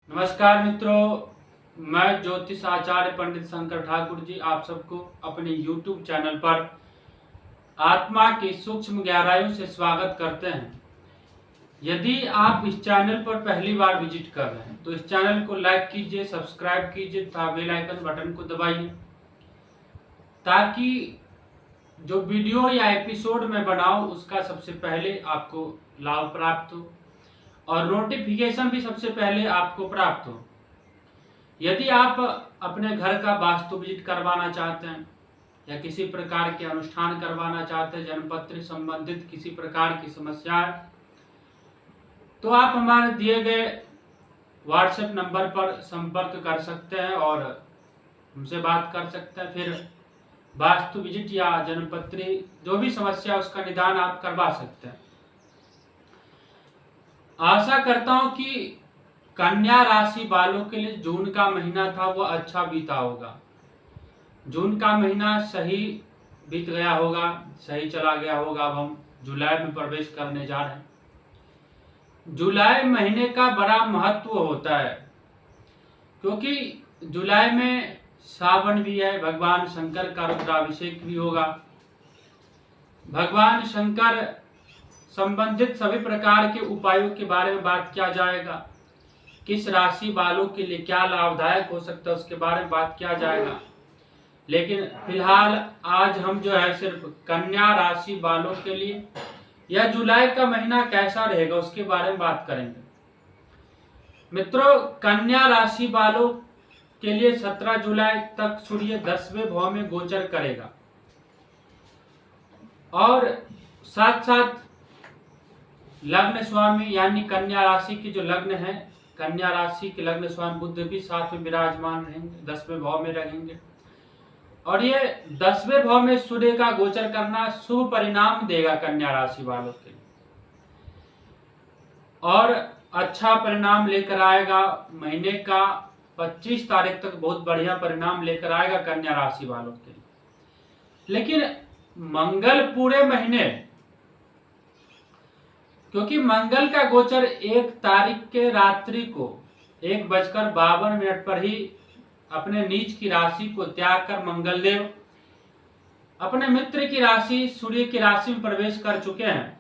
नमस्कार मित्रों, मैं ज्योतिष आचार्य पंडित शंकर ठाकुर जी आप सबको अपने YouTube चैनल पर आत्मा की सूक्ष्म गहराइयों से स्वागत करते हैं। यदि आप इस चैनल पर पहली बार विजिट कर रहे हैं तो इस चैनल को लाइक कीजिए, सब्सक्राइब कीजिए तथा बेल आइकन बटन को दबाइए ताकि जो वीडियो या एपिसोड मैं बनाऊं उसका सबसे पहले आपको लाभ प्राप्त हो और नोटिफिकेशन भी सबसे पहले आपको प्राप्त हो। यदि आप अपने घर का वास्तु विजिट करवाना चाहते हैं या किसी प्रकार के अनुष्ठान करवाना चाहते हैं, जन्मपत्र संबंधित किसी प्रकार की समस्या है, तो आप हमारे दिए गए व्हाट्सएप नंबर पर संपर्क कर सकते हैं और हमसे बात कर सकते हैं। फिर वास्तु विजिट या जन्मपत्री जो भी समस्या उसका निदान आप करवा सकते हैं। आशा करता हूं कि कन्या राशि वालों के लिए जून का महीना था वो अच्छा बीता होगा। जून का महीना सही बीत गया होगा, सही चला गया होगा। अब हम जुलाई में प्रवेश करने जा रहे हैं। जुलाई महीने का बड़ा महत्व होता है क्योंकि जुलाई में सावन भी है, भगवान शंकर का रुद्राभिषेक भी होगा। भगवान शंकर संबंधित सभी प्रकार के उपायों के बारे में बात किया जाएगा। किस राशि वालों के लिए क्या लाभदायक हो सकता है उसके बारे में बात किया जाएगा। लेकिन फिलहाल आज हम जो है सिर्फ कन्या राशि वालों के लिए या जुलाई का महीना कैसा रहेगा उसके बारे में बात करेंगे। मित्रों, कन्या राशि वालों के लिए 17 जुलाई तक सूर्य 10वें भाव में गोचर करेगा और साथ साथ लग्न स्वामी यानी कन्या राशि की जो लग्न है, कन्या राशि के लग्न स्वामी बुध भी साथ में विराजमान रहेंगे, 10वें भाव में रहेंगे। और ये 10वें भाव में सूर्य का गोचर करना शुभ परिणाम देगा कन्या राशि वालों के लिए और अच्छा परिणाम लेकर आएगा। महीने का 25 तारीख तक बहुत बढ़िया परिणाम लेकर आएगा कन्या राशि वालों के लिए। लेकिन मंगल पूरे महीने, क्योंकि मंगल का गोचर 1 तारीख के रात्रि को 1:52 पर ही अपने नीच की राशि को त्याग कर मंगल देव अपने मित्र की राशि सूर्य की राशि में प्रवेश कर चुके हैं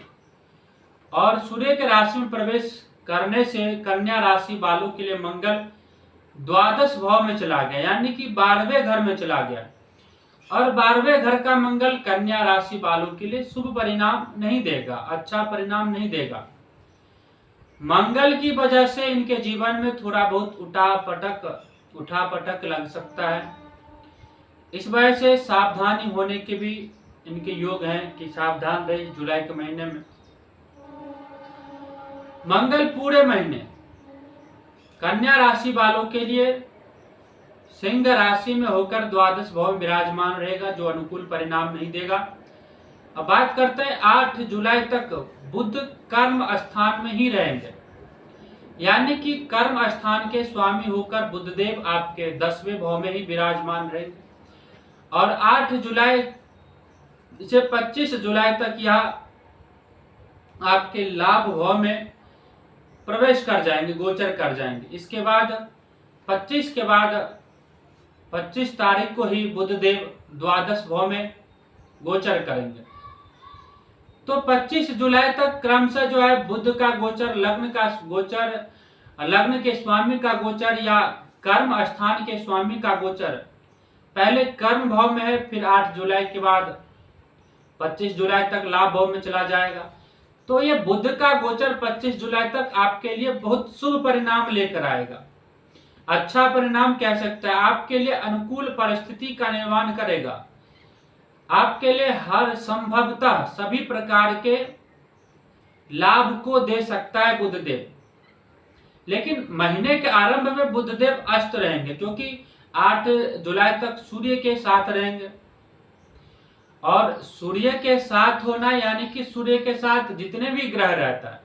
और सूर्य की राशि में प्रवेश करने से कन्या राशि वालों के लिए मंगल द्वादश भाव में चला गया, यानी कि 12वें घर में चला गया। और 12वें घर का मंगल कन्या राशि वालों के लिए शुभ परिणाम नहीं देगा, अच्छा परिणाम नहीं देगा। मंगल की वजह से इनके जीवन में थोड़ा बहुत उठा पटक लग सकता है। इस वजह से सावधानी होने के भी इनके योग हैं कि सावधान रहे जुलाई के महीने में। मंगल पूरे महीने कन्या राशि वालों के लिए सिंह राशि में होकर द्वादश भाव में विराजमान रहेगा, जो अनुकूल परिणाम नहीं देगा। अब बात करते हैं 8 जुलाई तक बुध कर्म स्थान में ही रहेंगे, यानी कि कर्म स्थान के स्वामी होकर बुधदेव आपके 10वें भाव में ही विराजमान रहेंगे और 8 जुलाई से 25 जुलाई तक यह आपके लाभ भाव में प्रवेश कर जाएंगे, गोचर कर जाएंगे। इसके बाद 25 तारीख को ही बुधदेव द्वादश भाव में गोचर करेंगे। तो 25 जुलाई तक क्रमशः जो है बुध का गोचर, लग्न के स्वामी का गोचर या कर्म स्थान के स्वामी का गोचर पहले कर्म भाव में है, फिर 8 जुलाई के बाद 25 जुलाई तक लाभ भाव में चला जाएगा। तो ये बुध का गोचर 25 जुलाई तक आपके लिए बहुत शुभ परिणाम लेकर आएगा, अच्छा परिणाम कह सकते हैं। आपके लिए अनुकूल परिस्थिति का निर्माण करेगा, आपके लिए हर संभवतः सभी प्रकार के लाभ को दे सकता है बुधदेव। लेकिन महीने के आरंभ में बुधदेव अस्त रहेंगे, क्योंकि 8 जुलाई तक सूर्य के साथ रहेंगे और सूर्य के साथ होना यानी कि सूर्य के साथ जितने भी ग्रह रहता है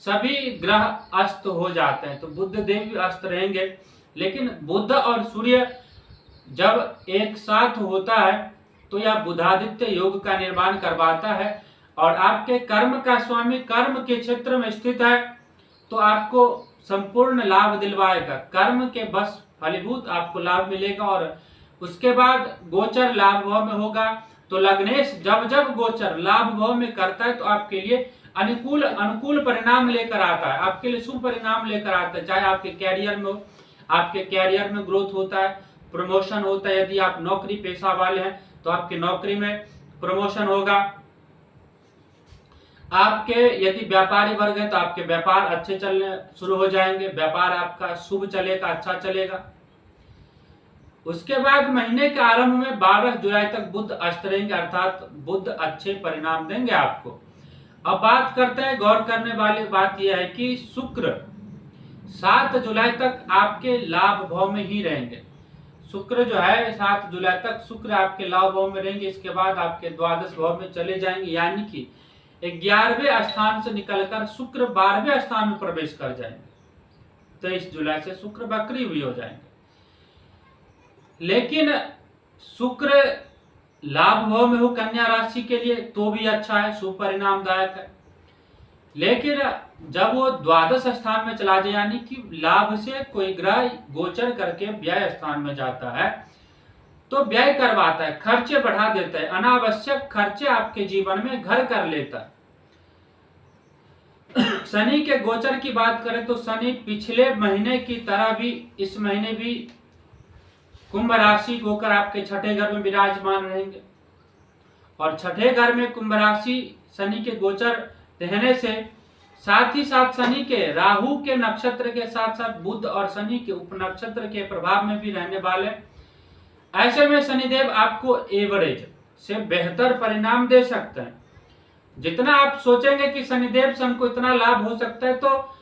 सभी ग्रह अस्त हो जाते हैं, तो बुधदेव भी अस्त रहेंगे। लेकिन बुध और सूर्य जब एक साथ होता है तो यह बुधादित्य योग का निर्माण करवाता है और आपके कर्म का स्वामी कर्म के क्षेत्र में स्थित है, तो आपको संपूर्ण लाभ दिलवाएगा। कर्म के बस फलीभूत आपको लाभ मिलेगा और उसके बाद गोचर लाभ भाव में होगा। तो लग्नेश जब जब गोचर लाभ भाव में करता है तो आपके लिए अनुकूल परिणाम लेकर आता है, आपके लिए शुभ परिणाम लेकर आता है। चाहे आपके कैरियर में हो, आपके कैरियर में ग्रोथ होता है, प्रमोशन होता है। यदि आप नौकरी पेशा वाले हैं तो आपकी नौकरी में प्रमोशन होगा। आपके यदि व्यापारी वर्ग है तो आपके व्यापार अच्छे चलने शुरू हो जाएंगे, व्यापार आपका शुभ चलेगा, अच्छा चलेगा। उसके बाद महीने के आरंभ में 12 जुलाई तक बुध अस्त रहेंगे, अर्थात बुध अच्छे परिणाम देंगे आपको। अब बात करते हैं, गौर करने वाली बात यह है कि शुक्र 7 जुलाई तक आपके लाभ भाव में ही रहेंगे। शुक्र जो है 7 जुलाई तक शुक्र आपके लाभ भाव में रहेंगे। इसके बाद आपके द्वादश भाव में चले जाएंगे, यानी कि 11वें स्थान से निकलकर शुक्र 12वें स्थान में प्रवेश कर जाएंगे। 23 जुलाई से शुक्र वक्री भी हो जाएंगे। लेकिन शुक्र लाभ भाव में हो कन्या राशि के लिए तो भी अच्छा है, शुभ परिणामदायक है। लेकिन जब वो द्वादश स्थान में चला जाए, यानी कि लाभ से कोई ग्रह गोचर करके व्यय स्थान में जाता है, तो व्यय करवाता है, खर्चे बढ़ा देता है, अनावश्यक खर्चे आपके जीवन में घर कर लेता है। शनि के गोचर की बात करें तो शनि पिछले महीने की तरह भी इस महीने भी कुंभ राशि होकर आपके छठे घर में विराजमान रहेंगे। और छठे घर में कुंभ राशि शनि के गोचर रहने से साथ ही साथ शनि के राहु के नक्षत्र के साथ साथ बुध और शनि के उपनक्षत्र के प्रभाव में भी रहने वाले। ऐसे में शनिदेव आपको एवरेज से बेहतर परिणाम दे सकते हैं। जितना आप सोचेंगे कि शनिदेव से हमको इतना लाभ हो सकता है, तो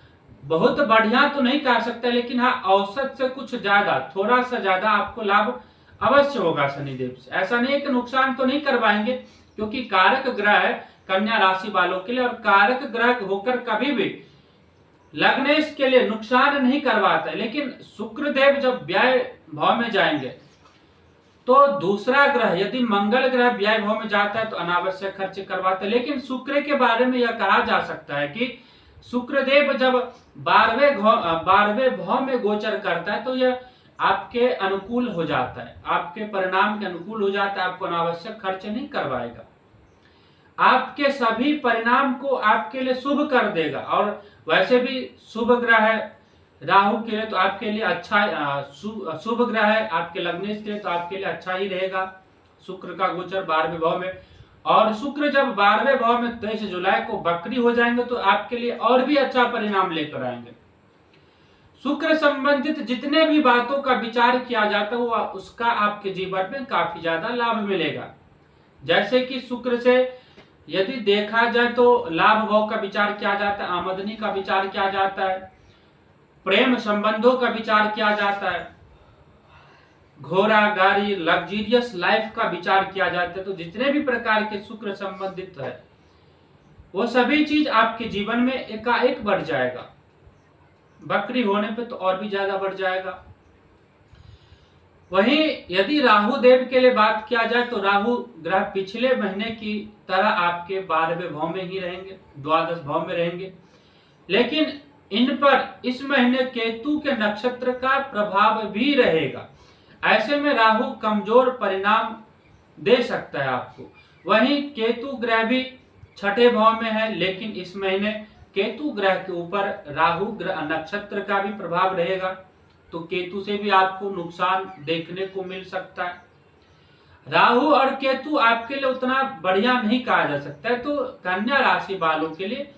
बहुत बढ़िया तो नहीं कह सकते, लेकिन हाँ औसत से कुछ ज्यादा, थोड़ा सा ज्यादा आपको लाभ अवश्य होगा शनिदेव से। ऐसा नहीं है कि नुकसान तो नहीं करवाएंगे, क्योंकि कारक ग्रह है कन्या राशि वालों के लिए, और कारक ग्रह होकर कभी भी लग्नेश के लिए नुकसान नहीं करवाता है। लेकिन शुक्रदेव जब व्यय भाव में जाएंगे तो दूसरा ग्रह यदि मंगल ग्रह व्यय भाव में जाता है तो अनावश्यक खर्चे करवाता है। लेकिन शुक्र के बारे में यह कहा जा सकता है कि शुक्रदेव जब 12वें भाव में गोचर करता है तो यह आपके अनुकूल हो जाता है, आपके परिणाम के अनुकूल हो जाता है, आपको अनावश्यक खर्च नहीं करवाएगा, आपके सभी परिणाम को आपके लिए शुभ कर देगा। और वैसे भी शुभ ग्रह है राहु के लिए, तो आपके लिए अच्छा शुभ ग्रह है आपके लग्नेश के लिए, तो आपके लिए अच्छा ही रहेगा शुक्र का गोचर 12वें भाव में। और शुक्र जब 12वें भाव में 23 जुलाई को वक्री हो जाएंगे तो आपके लिए और भी अच्छा परिणाम लेकर आएंगे। शुक्र संबंधित जितने भी बातों का विचार किया जाता है वो उसका आपके जीवन में काफी ज्यादा लाभ मिलेगा। जैसे कि शुक्र से यदि देखा जाए तो लाभ भाव का विचार किया जाता है, आमदनी का विचार किया जाता है, प्रेम संबंधों का विचार किया जाता है, घोड़ा गाड़ी लग्जरियस लाइफ का विचार किया जाता है। तो जितने भी प्रकार के शुक्र संबंधित है वो सभी चीज आपके जीवन में एकाएक बढ़ जाएगा, वक्री होने पे तो और भी ज्यादा बढ़ जाएगा। वहीं यदि राहु देव के लिए बात किया जाए तो राहु ग्रह पिछले महीने की तरह आपके 12वें भाव में ही रहेंगे, द्वादश भाव में रहेंगे। लेकिन इन पर इस महीने केतु के नक्षत्र का प्रभाव भी रहेगा। ऐसे में राहु कमजोर परिणाम दे सकता है आपको। वहीं केतु ग्रह भी छठे भाव में है, लेकिन इस महीने केतु ग्रह के ऊपर राहु ग्रह नक्षत्र का भी प्रभाव रहेगा, तो केतु से भी आपको नुकसान देखने को मिल सकता है। राहु और केतु आपके लिए उतना बढ़िया नहीं कहा जा सकता है, तो कन्या राशि वालों के लिए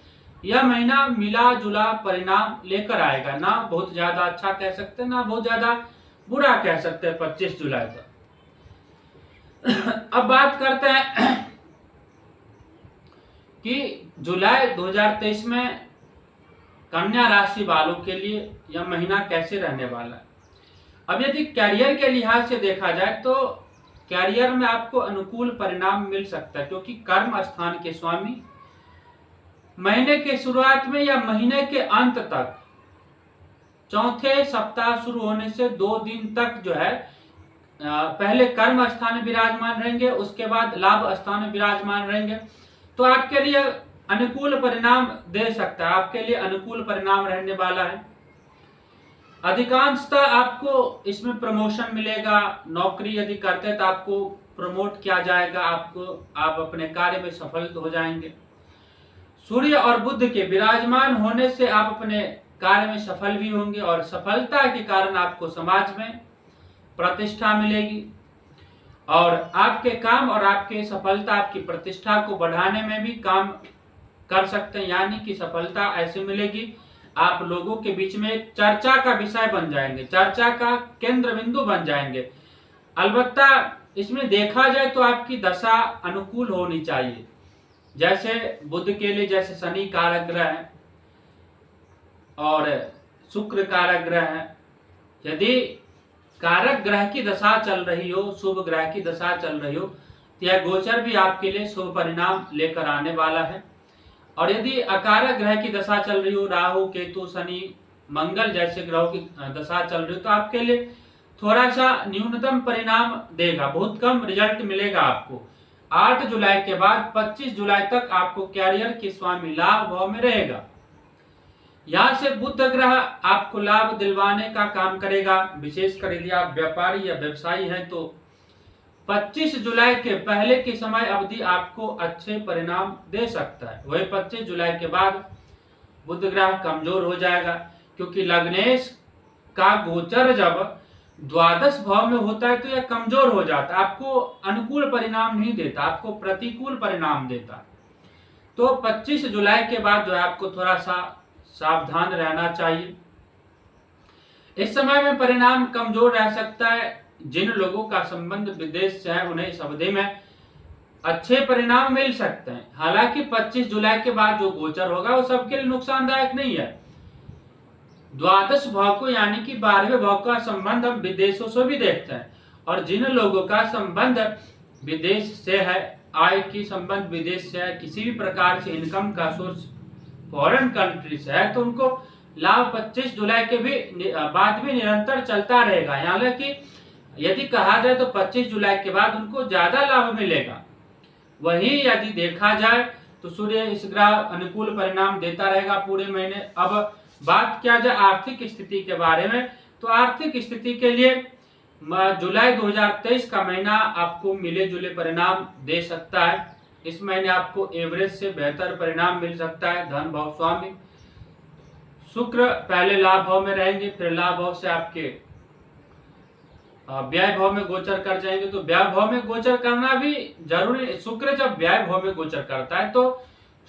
यह महीना मिला जुला परिणाम लेकर आएगा। ना बहुत ज्यादा अच्छा कह सकते हैं, ना बहुत ज्यादा बुरा कह सकते हैं 25 जुलाई तक। अब बात करते हैं कि जुलाई 2023 में कन्या राशि वालों के लिए यह महीना कैसे रहने वाला है। अब यदि कैरियर के लिहाज से देखा जाए तो कैरियर में आपको अनुकूल परिणाम मिल सकता है, क्योंकि कर्म स्थान के स्वामी महीने के शुरुआत में या महीने के अंत तक चौथे सप्ताह शुरू होने से 2 दिन तक जो है पहले कर्म स्थान में विराजमान रहेंगे, उसके बाद लाभ स्थान में विराजमान रहेंगे। तो आपके लिए अनुकूल परिणाम दे सकता है, आपके लिए अनुकूल परिणाम रहने वाला है। अधिकांशतः आपको इसमें प्रमोशन मिलेगा। नौकरी यदि करते हैं तो आपको प्रमोट किया जाएगा, आप अपने कार्य में सफल हो जाएंगे। सूर्य और बुध के विराजमान होने से आप अपने कार्य में सफल भी होंगे और सफलता के कारण आपको समाज में प्रतिष्ठा मिलेगी और आपके काम और आपके सफलता आपकी प्रतिष्ठा को बढ़ाने में भी काम कर सकते हैं। यानी कि सफलता ऐसे मिलेगी, आप लोगों के बीच में एक चर्चा का विषय बन जाएंगे, चर्चा का केंद्र बिंदु बन जाएंगे। अलबत्ता इसमें देखा जाए तो आपकी दशा अनुकूल होनी चाहिए। जैसे बुध के लिए जैसे शनि कारक ग्रह है और शुक्र कारक ग्रह है, यदि कारक ग्रह की दशा चल रही हो, शुभ ग्रह की दशा चल रही हो, तो यह गोचर भी आपके लिए शुभ परिणाम लेकर आने वाला है। और यदि अकारक ग्रह की दशा चल रही हो, राहु केतु शनि मंगल जैसे ग्रहों की दशा चल रही हो, तो आपके लिए थोड़ा सा न्यूनतम परिणाम देगा, बहुत कम रिजल्ट मिलेगा आपको। 8 जुलाई के बाद 25 जुलाई तक आपको कैरियर के स्वामी लाभ भाव में रहेगा। यहाँ से बुध ग्रह आपको लाभ दिलवाने का काम करेगा। विशेषकर यदि आप व्यापारी या व्यवसायी हैं तो 25 जुलाई के पहले की समय अवधि आपको अच्छे परिणाम दे सकता है। वही 25 जुलाई के बाद बुध ग्रह कमजोर हो जाएगा, क्योंकि लग्नेश का गोचर जब द्वादश भाव में होता है तो यह कमजोर हो जाता है, आपको अनुकूल परिणाम नहीं देता, आपको प्रतिकूल परिणाम देता। तो 25 जुलाई के बाद जो है आपको थोड़ा सा सावधान रहना चाहिए। इस समय में परिणाम कमजोर रह सकता है। जिन लोगों का संबंध विदेश से है उन्हें इस अवधि में अच्छे परिणाम मिल सकते हैं। हालांकि 25 जुलाई के बाद जो गोचर होगा वो सबके लिए नुकसानदायक नहीं है। द्वादश भाव को यानी कि 12वें भाव का संबंध हम विदेशों से भी देखते हैं, और जिन लोगों का संबंध विदेश से है, आय की संबंध विदेश से है, किसी भी प्रकार से इनकम का सोर्स फॉरेन कंट्री से है, तो उनको लाभ 25 जुलाई के भी बाद भी निरंतर चलता रहेगा। हालांकि यदि कहा जाए तो 25 जुलाई के बाद उनको ज्यादा लाभ मिलेगा। वही यदि देखा जाए तो सूर्य इस ग्रह अनुकूल परिणाम देता रहेगा पूरे महीने। अब बात किया जाए आर्थिक स्थिति के बारे में, तो आर्थिक स्थिति के लिए जुलाई 2023 का महीना आपको मिले जुले परिणाम दे सकता है। इस महीने आपको एवरेज से बेहतर परिणाम मिल सकता है। धन भाव स्वामी शुक्र पहले लाभ भाव में रहेंगे, फिर लाभ भाव से आपके व्यय भाव में गोचर कर जाएंगे। तो व्यय भाव में गोचर करना भी जरूरी। शुक्र जब व्यय भाव में गोचर करता है तो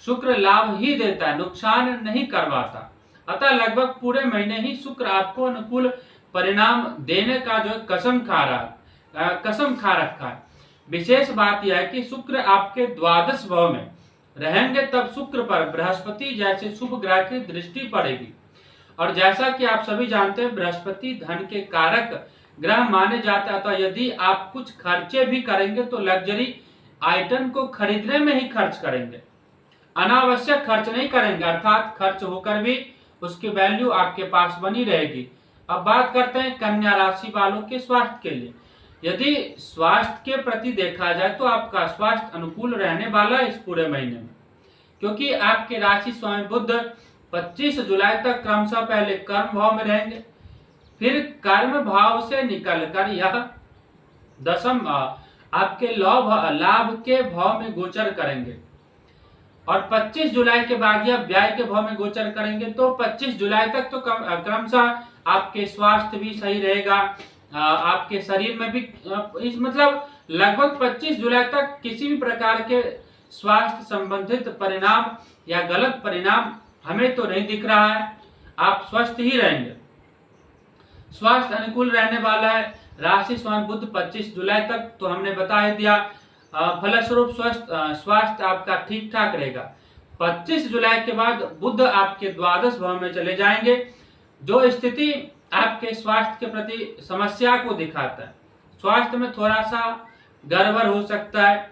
शुक्र लाभ ही देता है, नुकसान नहीं करवाता। अतः लगभग पूरे महीने ही शुक्र आपको अनुकूल परिणाम देने का जो कसम खा रखा है। विशेष बात यह है कि शुक्र आपके द्वादश भाव में रहेंगे, तब शुक्र पर बृहस्पति जैसे शुभ ग्रह की दृष्टि पड़ेगी। और जैसा कि आप सभी जानते हैं बृहस्पति धन के कारक ग्रह माने जाते हैं। तो यदि आप कुछ खर्चे भी करेंगे तो लग्जरी आइटम को खरीदने में ही खर्च करेंगे, अनावश्यक खर्च नहीं करेंगे, अर्थात खर्च होकर भी उसकी वैल्यू आपके पास बनी रहेगी। अब बात करते हैं कन्या राशि वालों के स्वास्थ्य के लिए। यदि स्वास्थ्य के प्रति देखा जाए तो आपका स्वास्थ्य अनुकूल रहने वाला है इस पूरे महीने में, क्योंकि आपके राशि स्वामी बुध 25 जुलाई तक क्रमशः पहले कर्म भाव में रहेंगे, फिर कर्म भाव से निकलकर यह दशम आपके लाभ के भाव में गोचर करेंगे और 25 जुलाई के बाद यह व्यय के भाव में गोचर करेंगे। तो 25 जुलाई तक तो क्रमशः आपके स्वास्थ्य भी सही रहेगा, आपके शरीर में भी मतलब लगभग 25 जुलाई तक किसी भी प्रकार के स्वास्थ्य संबंधित परिणाम या गलत परिणाम हमें तो नहीं दिख रहा है। आप स्वस्थ ही रहेंगे, स्वास्थ्य अनुकूल रहने वाला है। राशि स्वामी बुध 25 जुलाई तक तो हमने बता ही दिया। फलस्वरूप स्वास्थ्य आपका ठीक ठाक रहेगा। 25 जुलाई के बाद बुध आपके द्वादश भाव में चले जाएंगे, जो स्थिति आपके स्वास्थ्य के प्रति समस्या को दिखाता है। स्वास्थ्य में थोड़ा सा गड़बड़ हो सकता है।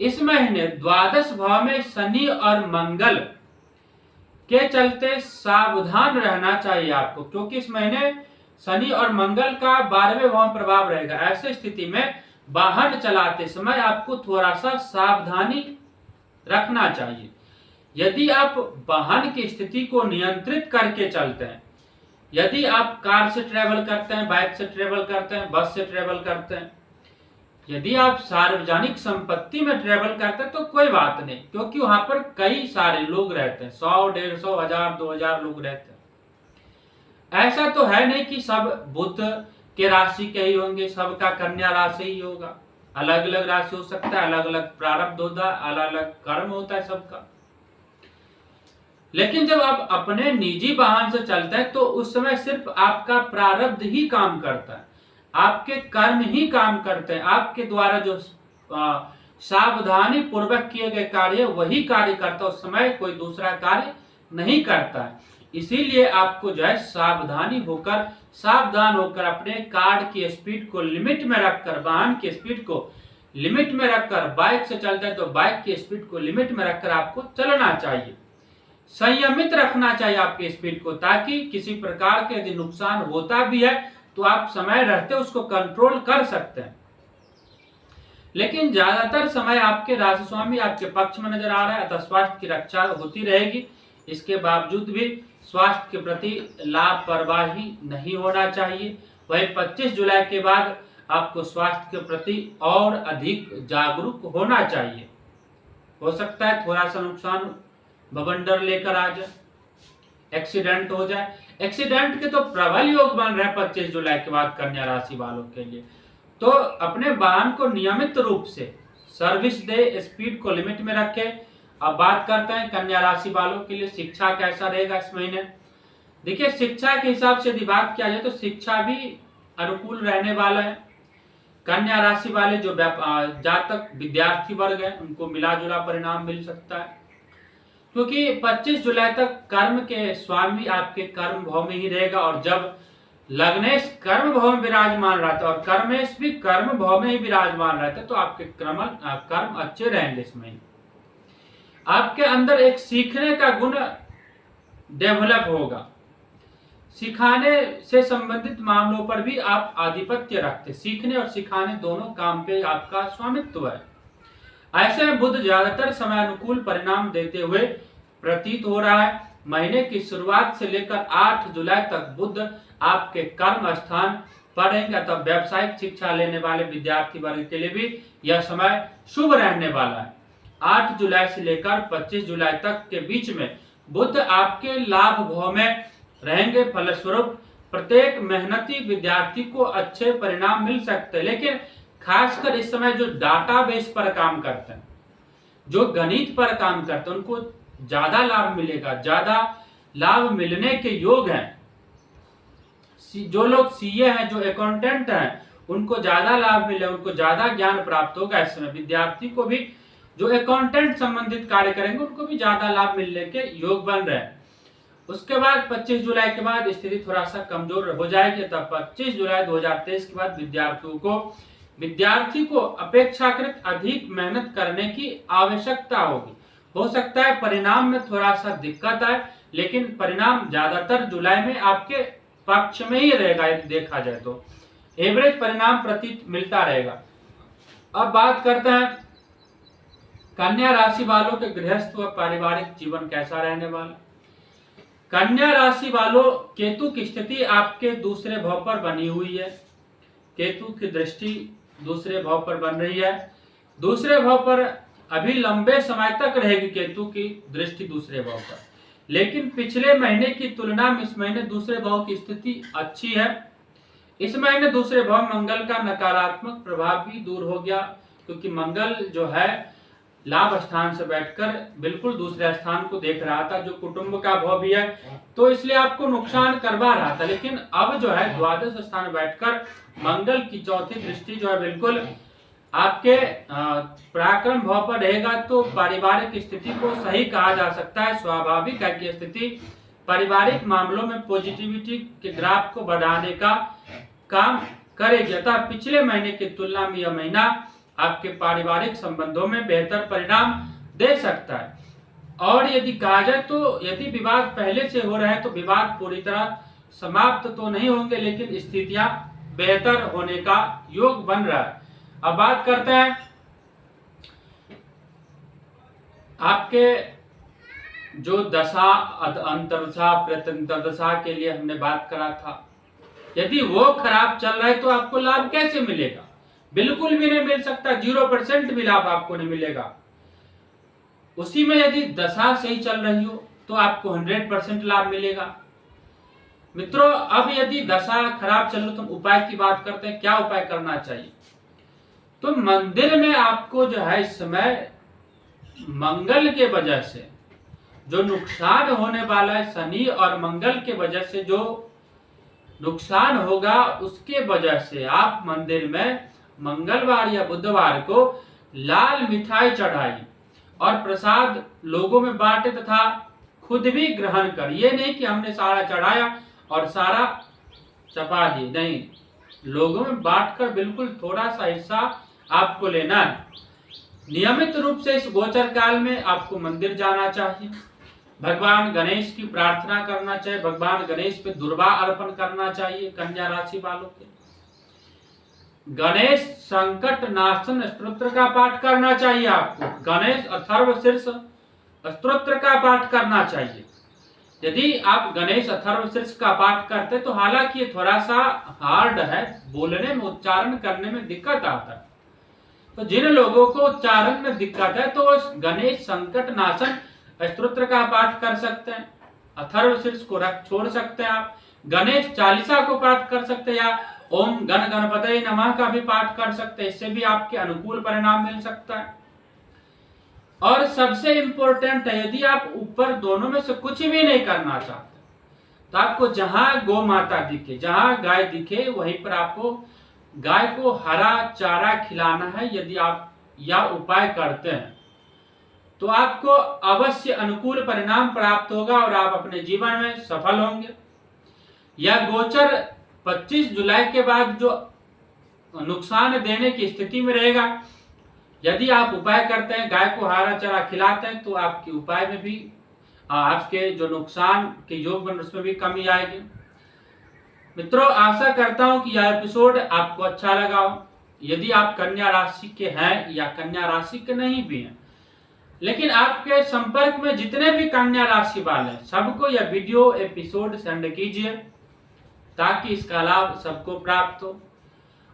इस महीने द्वादश भाव में शनि और मंगल के चलते सावधान रहना चाहिए आपको, क्योंकि इस महीने शनि और मंगल का 12वें भाव में प्रभाव रहेगा। ऐसे स्थिति में वाहन चलाते समय आपको थोड़ा सा सावधानी रखना चाहिए। यदि आप वाहन की स्थिति को नियंत्रित करके चलते हैं, यदि आप कार से ट्रेवल करते हैं, बाइक से ट्रेवल करते हैं, बस से ट्रेवल करते हैं, यदि आप सार्वजनिक संपत्ति में ट्रेवल करते हैं तो कोई बात नहीं, क्योंकि वहां पर कई सारे लोग रहते हैं, 100, 150, 1000, 2000 लोग रहते हैं। ऐसा तो है नहीं कि सब बुध के राशि के ही होंगे, सबका कन्या राशि ही होगा। अलग अलग राशि हो सकता है, अलग अलग प्रारब्ध होता है, अलग अलग कर्म होता है सबका। लेकिन जब आप अपने निजी वाहन से चलते हैं तो उस समय सिर्फ आपका प्रारब्ध ही काम करता है, आपके कर्म ही काम करते हैं। आपके द्वारा जो सावधानी पूर्वक किए गए कार्य वही कार्य करता है, उस समय कोई दूसरा कार्य नहीं करता है। इसीलिए आपको जो है सावधान होकर अपने कार की स्पीड को लिमिट में रखकर, वाहन की स्पीड को लिमिट में रखकर, बाइक से चलते हैं तो बाइक की स्पीड को लिमिट में रखकर आपको चलना चाहिए। संयमित रखना चाहिए आपकी स्पीड को, ताकि किसी प्रकार के यदि नुकसान होता भी है तो आप समय रहते उसको कंट्रोल कर सकते हैं। लेकिन ज्यादातर समय आपके राशि स्वामी आपके पक्ष में नजर आ रहा है, अतः स्वास्थ्य की रक्षा होती रहेगी। इसके बावजूद भी स्वास्थ्य के प्रति लापरवाही नहीं होना चाहिए। वही 25 जुलाई के बाद आपको स्वास्थ्य के प्रति और अधिक जागरूक होना चाहिए। हो सकता है थोड़ा सा नुकसान बवंडर लेकर आ जाए, एक्सीडेंट हो जाए। एक्सीडेंट के तो प्रबल योग बन रहे हैं 25 जुलाई के बाद कन्या राशि वालों के लिए। तो अपने वाहन को नियमित रूप से सर्विस दे, स्पीड को लिमिट में रखे। अब बात करते हैं कन्या राशि वालों के लिए शिक्षा कैसा रहेगा इस महीने। देखिए, शिक्षा के हिसाब से यदि बात किया जाए तो शिक्षा भी अनुकूल रहने वाला है। कन्या राशि वाले जो जातक विद्यार्थी वर्ग है उनको मिला जुला परिणाम मिल सकता है, क्योंकि 25 जुलाई तक कर्म के स्वामी आपके कर्म भाव में ही रहेगा। और जब लग्नेश कर्म भाव में विराजमान रहता है और कर्मेश भी कर्म भाव में ही विराजमान रहता है तो आपके कर्म अच्छे रहेंगे इस महीने। आपके अंदर एक सीखने का गुण डेवलप होगा। सिखाने से संबंधित मामलों पर भी आप आधिपत्य रखते, सीखने और सिखाने दोनों काम पे आपका स्वामित्व है। ऐसे में बुध ज्यादातर समय अनुकूल परिणाम देते हुए प्रतीत हो रहा है। महीने की शुरुआत से लेकर 8 जुलाई तक बुध आपके कर्म स्थान पर रहेंगे, अतः व्यावसायिक शिक्षा लेने वाले विद्यार्थी वर्ग के लिए भी यह समय शुभ रहने वाला है। 8 जुलाई से लेकर 25 जुलाई तक के बीच में बुध आपके लाभ भाव में रहेंगे, फलस्वरूप प्रत्येक मेहनती विद्यार्थी को अच्छे परिणाम मिल सकते हैं। लेकिन खासकर इस समय जो डाटाबेस पर काम करते हैं, जो गणित पर काम करते हैं, उनको ज्यादा लाभ मिलेगा, ज्यादा लाभ मिलने के योग हैं। जो लोग सीए हैं, जो अकाउंटेंट हैं, उनको ज्यादा लाभ मिले, उनको ज्यादा ज्ञान प्राप्त होगा। इस समय विद्यार्थी को भी जो अकाउंटेंट संबंधित कार्य करेंगे उनको भी ज्यादा लाभ मिलने के योग बन रहे हैं। उसके बाद 25 जुलाई के बाद स्थिति थोड़ा सा कमजोर हो जाएगी, तब 25 जुलाई 2023 के बाद विद्यार्थी को अपेक्षाकृत अधिक मेहनत करने की आवश्यकता होगी। हो सकता है परिणाम में थोड़ा सा दिक्कत आए, लेकिन परिणाम ज्यादातर जुलाई में आपके पक्ष में ही रहेगा। यदि देखा जाए तो एवरेज परिणाम प्रतीत मिलता रहेगा। अब बात करते हैं कन्या राशि वालों के गृहस्थ व पारिवारिक जीवन कैसा रहने वाला। कन्या राशि वालों, केतु की स्थिति आपके दूसरे भाव पर बनी हुई है। केतु की दृष्टि दूसरे भाव पर बन रही है। दूसरे भाव पर अभी लंबे समय तक रहेगी केतु की दृष्टि दूसरे भाव पर, लेकिन पिछले महीने की तुलना में इस महीने दूसरे भाव की स्थिति अच्छी है। इस महीने दूसरे भाव मंगल का नकारात्मक प्रभाव भी दूर हो गया, क्योंकि मंगल जो है लाभ स्थान से बैठकर बिल्कुल दूसरे स्थान को देख रहा था, जो कुटुंब का भाव भी है, तो इसलिए आपको नुकसान करवा रहा था। लेकिन अब जो है द्वादश स्थान में बैठकर मंगल की चौथी दृष्टि जो है बिल्कुल आपके पराक्रम भाव पर रहेगा, तो पारिवारिक स्थिति को सही कहा जा सकता है। स्वाभाविक है कि स्थिति पारिवारिक मामलों में पॉजिटिविटी के ग्राफ को बढ़ाने का काम करेगी, अतः पिछले महीने की तुलना में यह महीना आपके पारिवारिक संबंधों में बेहतर परिणाम दे सकता है। और यदि कहा जाए तो यदि विवाद पहले से हो रहा है तो विवाद पूरी तरह समाप्त तो नहीं होंगे, लेकिन स्थितियां बेहतर होने का योग बन रहा है। अब बात करते हैं आपके जो दशा अंतरदशा प्रत्यंतरदशा के लिए हमने बात करा था, यदि वो खराब चल रहा है तो आपको लाभ कैसे मिलेगा? बिल्कुल भी नहीं मिल सकता, 0% भी लाभ आपको नहीं मिलेगा। उसी में यदि दशा सही चल रही हो तो आपको 100% लाभ मिलेगा। मित्रों, अब यदि दशा खराब चल रही तो हम उपाय की बात करते हैं, क्या उपाय करना चाहिए? तो मंदिर में आपको जो है इस समय मंगल के वजह से जो नुकसान होने वाला है, शनि और मंगल के वजह से जो नुकसान होगा, उसके वजह से आप मंदिर में मंगलवार या बुधवार को लाल मिठाई चढ़ाइए और प्रसाद लोगों में बांटे तथा खुद भी ग्रहण कर। ये नहीं कि हमने सारा चढ़ाया और सारा चपा दी, नहीं, लोगों में बांटकर बिल्कुल थोड़ा सा हिस्सा आपको लेना है। नियमित रूप से इस गोचर काल में आपको मंदिर जाना चाहिए, भगवान गणेश की प्रार्थना करना चाहिए, भगवान गणेश पे दुर्वा अर्पण करना चाहिए। कन्या राशि वालों के गणेश संकट नाशन स्तोत्र का पाठ करना चाहिए, आपको गणेश अथर्वशीर्ष स्तोत्र का पाठ करना चाहिए। यदि आप गणेश अथर्वशीर्ष का पाठ करते तो हालांकि ये थोड़ा सा हार्ड है, बोलने में उच्चारण करने में दिक्कत आता है, तो जिन लोगों को उच्चारण में दिक्कत है तो गणेश संकट नाशन स्तोत्र का पाठ कर सकते हैं, अथर्वशीर्ष को छोड़ सकते हैं, आप गणेश चालीसा को पाठ कर सकते हैं या ओम गण गणपतये नमः का भी पाठ कर सकते हैं। इससे भी आपके अनुकूल परिणाम मिल सकता है। और सबसे इंपॉर्टेंट है, यदि आप ऊपर दोनों में से कुछ भी नहीं करना चाहते तो आपको जहां गौ माता दिखे, जहां गाय दिखे, वहीं पर आपको गाय को हरा चारा खिलाना है। यदि आप यह उपाय करते हैं तो आपको अवश्य अनुकूल परिणाम प्राप्त होगा और आप अपने जीवन में सफल होंगे। यह गोचर 25 जुलाई के बाद जो नुकसान देने की स्थिति में रहेगा, यदि आप उपाय करते हैं, गाय को हरा चारा खिलाते हैं, तो आपके उपाय में भी आपके जो नुकसान के योग बन उसमें भी कमी आएगी। मित्रों, आशा करता हूं कि यह एपिसोड आपको अच्छा लगा हो। यदि आप कन्या राशि के हैं या कन्या राशि के नहीं भी हैं, लेकिन आपके संपर्क में जितने भी कन्या राशि वाले हैं, सबको यह वीडियो एपिसोड सेंड कीजिए ताकि इसका लाभ सबको प्राप्त हो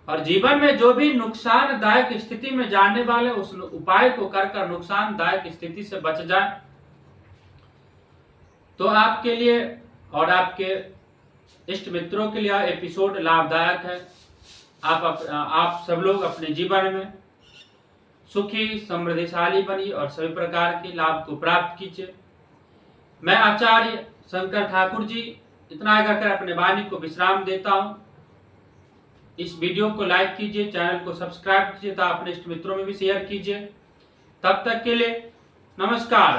और जीवन में जो भी नुकसानदायक स्थिति में जाने वाले उस उपाय को कर नुकसानदायक स्थिति से बच जाए। तो आपके लिए और आपके इष्ट मित्रों के लिए एपिसोड लाभदायक है। आप सब लोग अपने जीवन में सुखी समृद्धिशाली बनिए और सभी प्रकार के लाभ को प्राप्त कीजिए। मैं आचार्य शंकर ठाकुर जी इतना कहकर अपने वाणी को विश्राम देता हूं। इस वीडियो को लाइक कीजिए, चैनल को सब्सक्राइब कीजिए तथा अपने इष्ट मित्रों में भी शेयर कीजिए। तब तक के लिए नमस्कार।